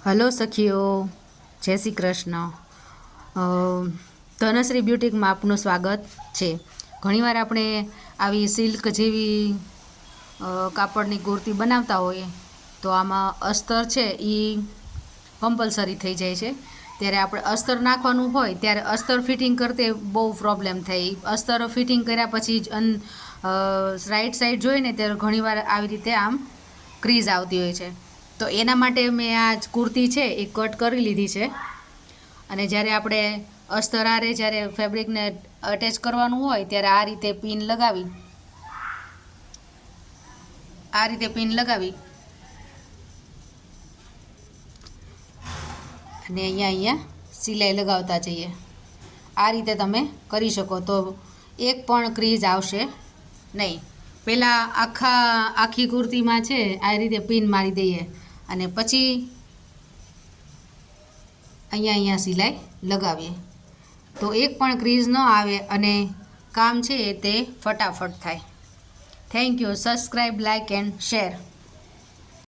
Hello સખીઓ, જય શ્રી કૃષ્ણ. ધનશ્રી બ્યુટીકમાં આપનું સ્વાગત છે. ઘણીવાર આપણે આવી સિલ્ક જેવી કાપડની કુર્તી બનાવતા હોઈએ તો આમાં અસ્તર છે એ કમ્પલસરી થઈ જાય છે. ત્યારે આપણે અસ્તર નાખવાનું હોય ત્યારે અસ્તર ફિટિંગ કરતે બહુ પ્રોબ્લેમ થાય. અસ્તર ફિટિંગ કર્યા પછી જ રાઈટ સાઈડ જોઈને ત્યારે ઘણીવાર આવી રીતે આમ ક્રીઝ આવતી હોય છે. તો એના માટે મેં આ કુર્તી છે એ કટ કરી લીધી છે. અને જ્યારે આપણે અસ્તર આરે જ્યારે ફેબ્રિકને અટેચ કરવાનું હોય ત્યારે આ રીતે પિન લગાવી અને અહીંયા સિલાઈ લગાવતા જઈએ. આ રીતે તમે કરી શકો તો એક પણ ક્રીઝ આવશે નહીં. પહેલાં આખી કુર્તીમાં છે આ રીતે પિન મારી દઈએ અને પછી અહીંયા સિલાઈ લગાવીએ તો એક પણ ક્રીઝ ન આવે અને કામ છે તે ફટાફટ થાય. Thank you. Subscribe, like and share.